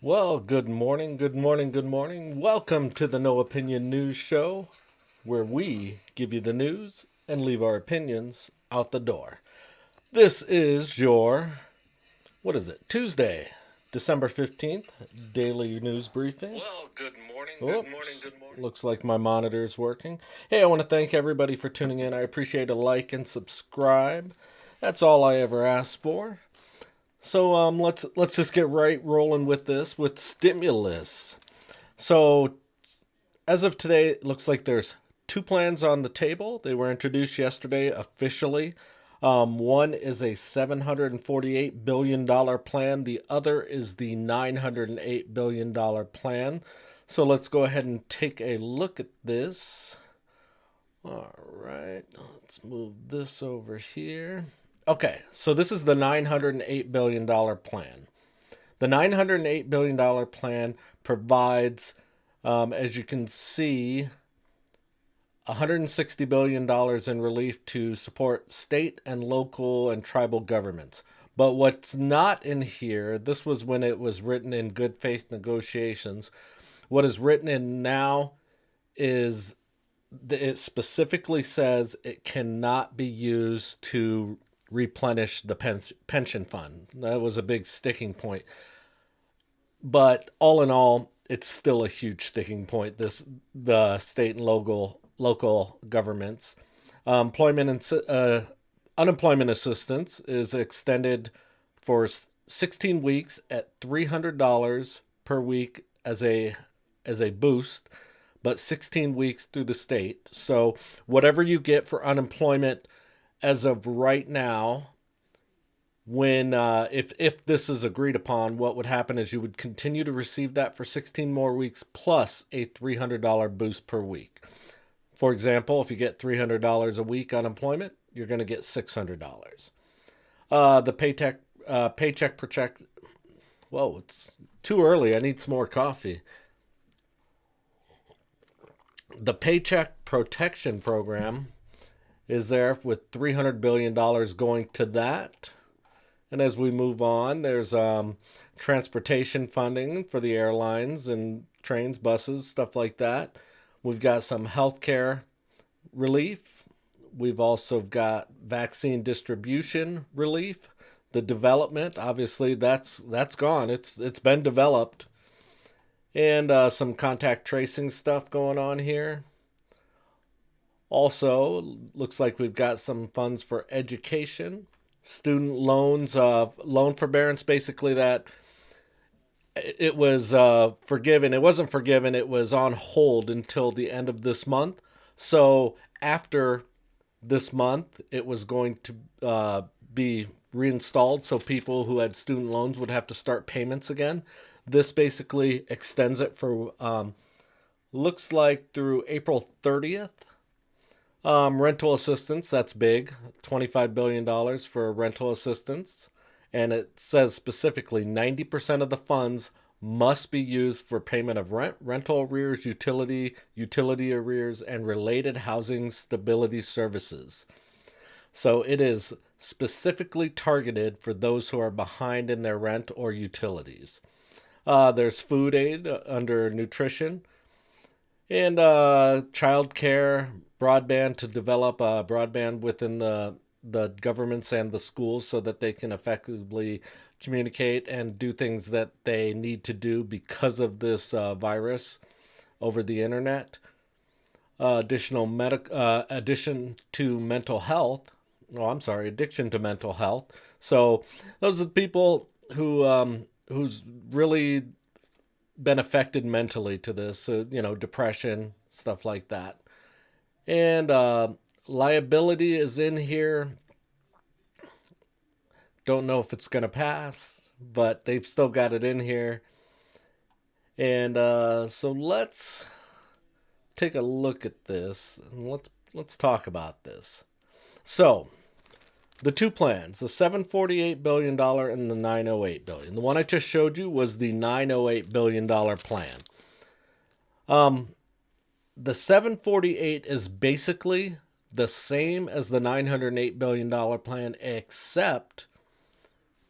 Well, good morning, good morning, good morning. Welcome to the No Opinion News Show, where we give you the news and leave our opinions out the door. This is your, what is it, Tuesday, December 15th, daily news briefing. Well, good morning, good morning, Oops, good morning. looks like my monitor is working. Hey, I want to thank everybody for tuning in. I appreciate a like and subscribe. That's all I ever ask for. So let's just get right rolling with this with stimulus. So as of today, it looks like there's two plans on the table. They were introduced yesterday officially. One is a $748 billion plan. The other is the $908 billion plan. So let's go ahead and take a look at this. All right, let's move this over here. Okay, so this is the $908 billion plan. The $908 billion plan provides, as you can see, $160 billion in relief to support state and local and tribal governments. But what's not in here, this was when it was written in good faith negotiations. What is written in now is it specifically says it cannot be used to replenish the pension fund. That was a big sticking point. But all in all, it's still a huge sticking point. The state and local governments. Employment and unemployment assistance is extended for 16 weeks at $300 per week as a boost, but 16 weeks through the state. So whatever you get for unemployment as of right now, when if this is agreed upon, what would happen is you would continue to receive that for 16 more weeks plus a $300 boost per week. For example, if you get $300 a week unemployment, you're going to get $600. The paycheck protect. Whoa, it's too early. I need some more coffee. The Paycheck Protection Program is there with $300 billion going to that. And as we move on, there's transportation funding for the airlines and trains, buses, stuff like that. We've got some healthcare relief. We've also got vaccine distribution relief. The development, obviously, that's gone. It's been developed, and some contact tracing stuff going on here. Also, looks like we've got some funds for education, student loans, loan forbearance. Basically, that it was forgiven. It wasn't forgiven. It was on hold until the end of this month. So after this month, it was going to be reinstalled. So people who had student loans would have to start payments again. This basically extends it for looks like through April 30th. Rental assistance, that's big. $25 billion for rental assistance. And it says specifically 90% of the funds must be used for payment of rent, rental arrears, utility arrears, and related housing stability services. So it is specifically targeted for those who are behind in their rent or utilities. There's food aid under nutrition and child care, broadband to develop broadband within the governments and the schools so that they can effectively communicate and do things that they need to do because of this virus over the internet. Addition to mental health. Oh, I'm sorry, addiction to mental health. So those are the people who's really been affected mentally to this. Depression, stuff like that. And liability is in here. Don't know if it's going to pass, but they've still got it in here. And so let's take a look at this and let's talk about this. So the two plans, the $748 billion and the $908 billion. The one I just showed you was the $908 billion plan. The 748 is basically the same as the $908 billion plan, except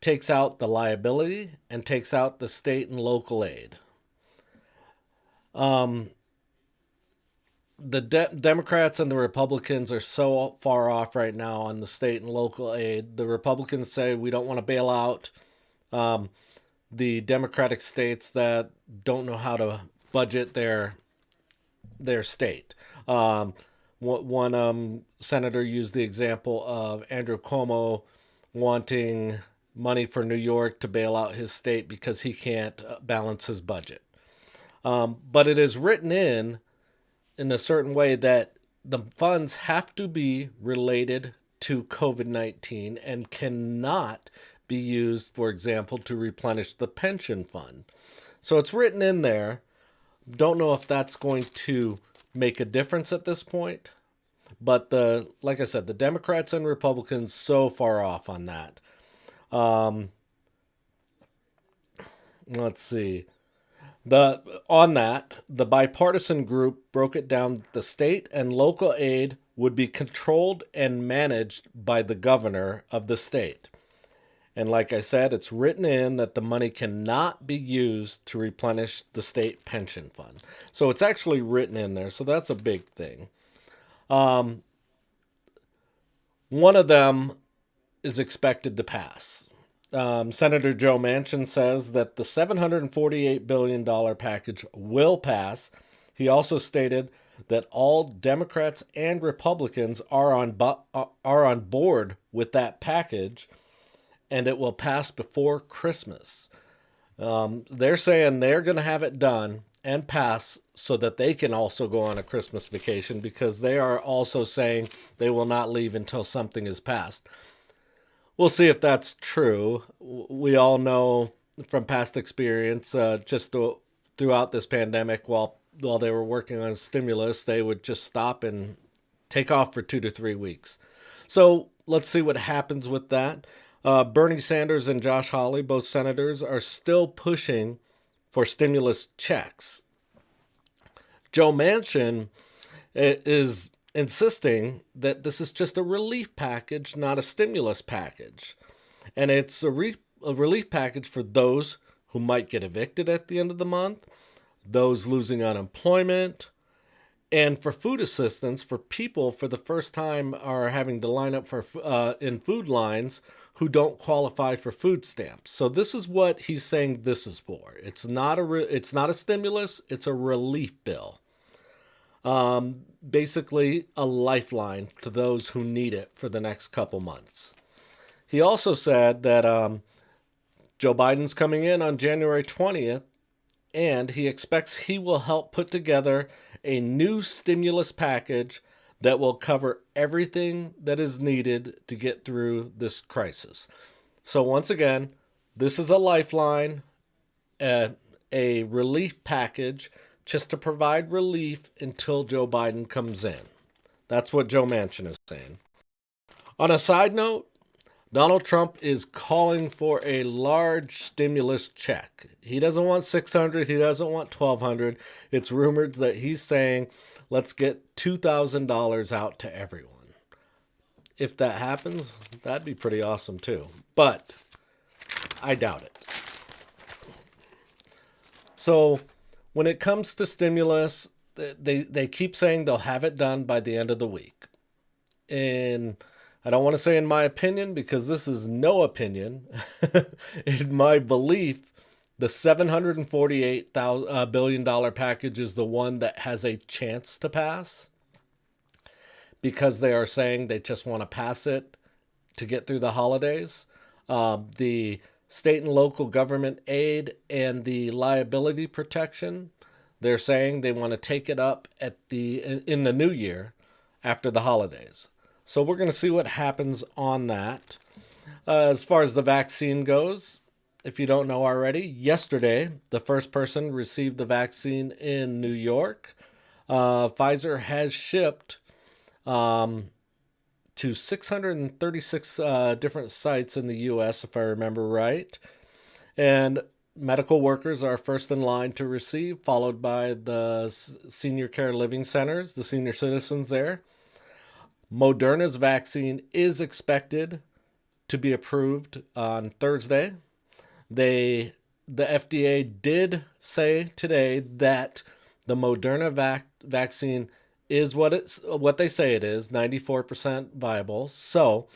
takes out the liability and takes out the state and local aid. The Democrats and the Republicans are so far off right now on the state and local aid. The Republicans say we don't want to bail out the Democratic states that don't know how to budget their state. One senator used the example of Andrew Cuomo wanting money for New York to bail out his state because he can't balance his budget. But it is written in a certain way that the funds have to be related to COVID-19 and cannot be used, for example, to replenish the pension fund. So it's written in there. Don't know if that's going to make a difference at this point. But like I said, the Democrats and Republicans so far off on that. Let's see. The bipartisan group broke it down. The state and local aid would be controlled and managed by the governor of the state. And like I said, it's written in that the money cannot be used to replenish the state pension fund. So it's actually written in there. So that's a big thing. One of them is expected to pass. Senator Joe Manchin says that the $748 billion package will pass. He also stated that all Democrats and Republicans are on board with that package, and it will pass before Christmas. They're saying they're going to have it done and pass so that they can also go on a Christmas vacation, because they are also saying they will not leave until something is passed. We'll see if that's true. We all know from past experience, throughout this pandemic, while they were working on stimulus, they would just stop and take off for 2 to 3 weeks. So let's see what happens with that. Bernie Sanders and Josh Hawley, both senators, are still pushing for stimulus checks. Joe Manchin is insisting that this is just a relief package, not a stimulus package. And it's a relief package for those who might get evicted at the end of the month, those losing unemployment, and for food assistance for people for the first time are having to line up for in food lines who don't qualify for food stamps. So this is what he's saying this is for. It's not a stimulus, it's a relief bill. Basically a lifeline to those who need it for the next couple months. He also said that Joe Biden's coming in on January 20th, and he expects he will help put together a new stimulus package that will cover everything that is needed to get through this crisis. So once again, this is a lifeline, a relief package, just to provide relief until Joe Biden comes in. That's what Joe Manchin is saying. On a side note, Donald Trump is calling for a large stimulus check. He doesn't want $600, he doesn't want $1,200. It's rumored that he's saying, let's get $2,000 out to everyone. If that happens, that'd be pretty awesome too. But I doubt it. So when it comes to stimulus, they keep saying they'll have it done by the end of the week. And I don't want to say in my opinion, because this is no opinion. In my belief, the $748 billion package is the one that has a chance to pass, because they are saying they just want to pass it to get through the holidays. The state and local government aid and the liability protection, they're saying they want to take it up in the new year after the holidays. So we're going to see what happens on that. As far as the vaccine goes, if you don't know already, yesterday the first person received the vaccine in New York. Pfizer has shipped to 636 different sites in the U.S., if I remember right. And medical workers are first in line to receive, followed by the senior care living centers, the senior citizens there. Moderna's vaccine is expected to be approved on Thursday. The FDA did say today that the Moderna vaccine is what they say it is, 94% viable. So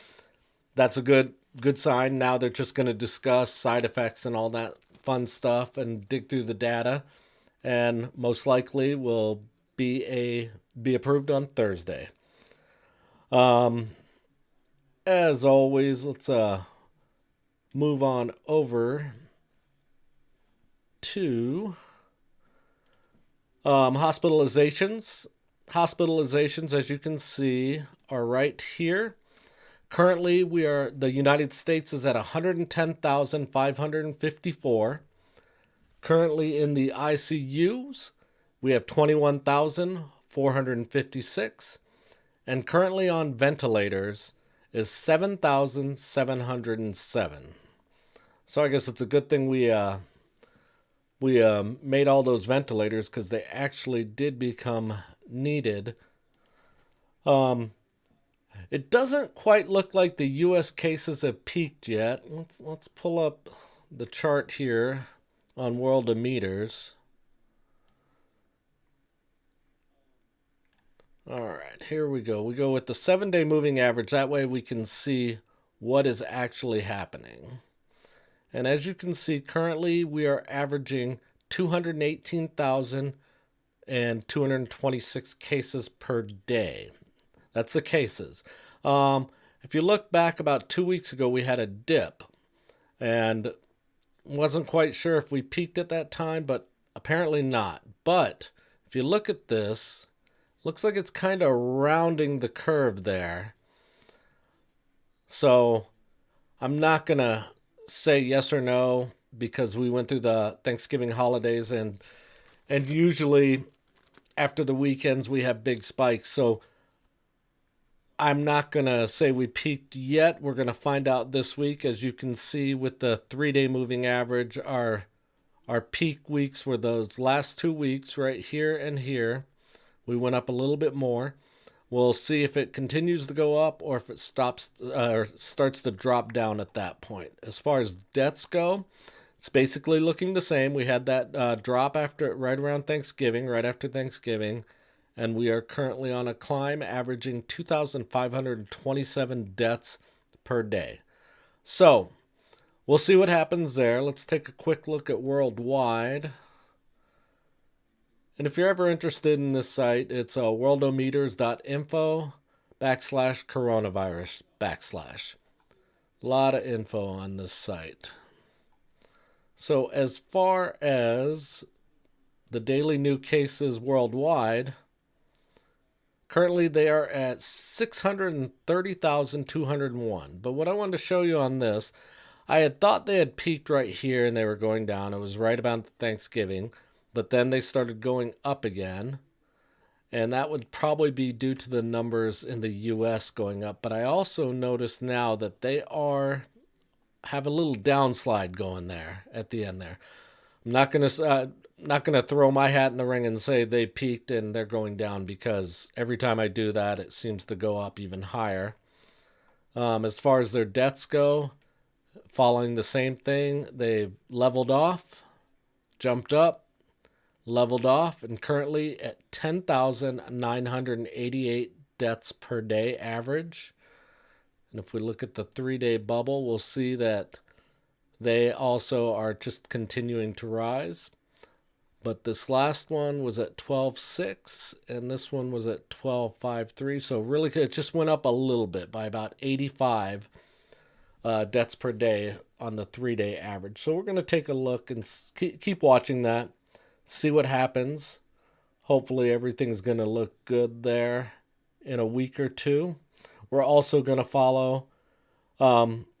that's a good sign. Now they're just going to discuss side effects and all that fun stuff and dig through the data, and most likely will be approved on Thursday. As always, let's move on over to hospitalizations. Hospitalizations, as you can see, are right here. Currently, the United States is at 110,554. Currently in the ICUs, we have 21,456. And currently on ventilators is 7,707. So I guess it's a good thing we made all those ventilators, because they actually did become needed. It doesn't quite look like the U.S. cases have peaked yet. Let's pull up the chart here on Worldometers. All right, here we go. We go with the 7-day moving average. That way we can see what is actually happening. And as you can see, currently we are averaging 218,226 cases per day. That's the cases. If you look back about 2 weeks ago, we had a dip, and wasn't quite sure if we peaked at that time, but apparently not. But if you look at this, looks like it's kind of rounding the curve there. So I'm not going to say yes or no, because we went through the Thanksgiving holidays, and usually after the weekends we have big spikes. So I'm not going to say we peaked yet. We're going to find out this week. As you can see with the 3-day moving average, our peak weeks were those last 2 weeks right here and here. We went up a little bit more. We'll see if it continues to go up or if it stops or starts to drop down at that point. As far as deaths go, it's basically looking the same. We had that drop right around Thanksgiving, right after Thanksgiving, and we are currently on a climb, averaging 2,527 deaths per day. So we'll see what happens there. Let's take a quick look at worldwide. And if you're ever interested in this site, it's worldometers.info/coronavirus/. A lot of info on this site. So as far as the daily new cases worldwide, currently they are at 630,201. But what I wanted to show you on this, I had thought they had peaked right here and they were going down. It was right about Thanksgiving. But then they started going up again, and that would probably be due to the numbers in the U.S. going up. But I also notice now that they have a little downslide going there at the end there. I'm not gonna throw my hat in the ring and say they peaked and they're going down, because every time I do that, it seems to go up even higher. As far as their deaths go, following the same thing, they've leveled off, jumped up, leveled off, and currently at 10,988 deaths per day average. And if we look at the 3-day bubble, we'll see that they also are just continuing to rise. But this last one was at 12.6, and this one was at 12.53. So really, it just went up a little bit by about 85 deaths per day on the 3-day average. So we're going to take a look and keep watching that. See what happens. Hopefully everything's going to look good there in a week or two. We're also going to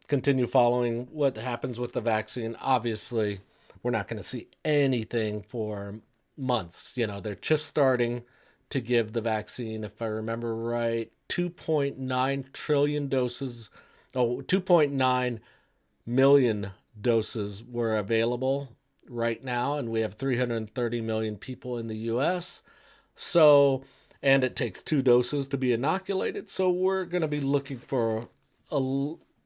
continue following what happens with the vaccine. Obviously, we're not going to see anything for months. They're just starting to give the vaccine. If I remember right, 2.9 trillion doses, 2.9 million doses were available right now, and we have 330 million people in the U.S. And it takes 2 doses to be inoculated. So we're going to be looking for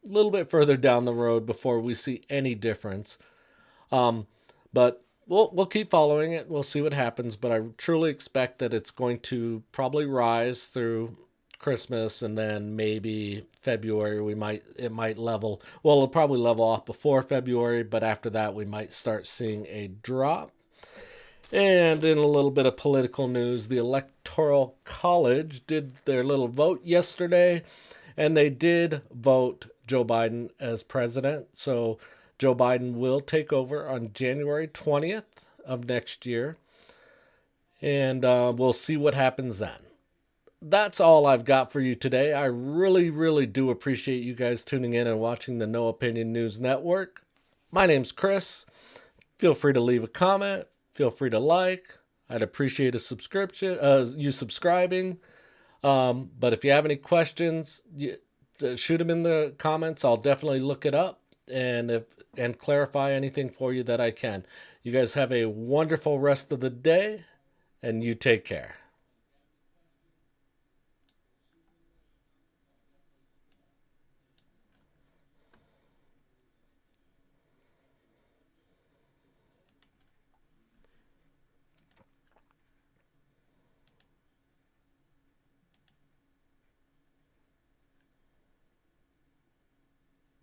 little bit further down the road before we see any difference. But we'll keep following it. We'll see what happens. But I truly expect that it's going to probably rise through Christmas, and then maybe February it might level. Well, it'll probably level off before February, but after that we might start seeing a drop. And in a little bit of political news, the Electoral College did their little vote yesterday, and they did vote Joe Biden as president. So Joe Biden will take over on January 20th of next year, and we'll see what happens then. That's all I've got for you today. I really, really do appreciate you guys tuning in and watching the No Opinion News Network. My name's Chris. Feel free to leave a comment. Feel free to like. I'd appreciate a subscription, you subscribing. But if you have any questions, shoot them in the comments. I'll definitely look it up and clarify anything for you that I can. You guys have a wonderful rest of the day, and you take care.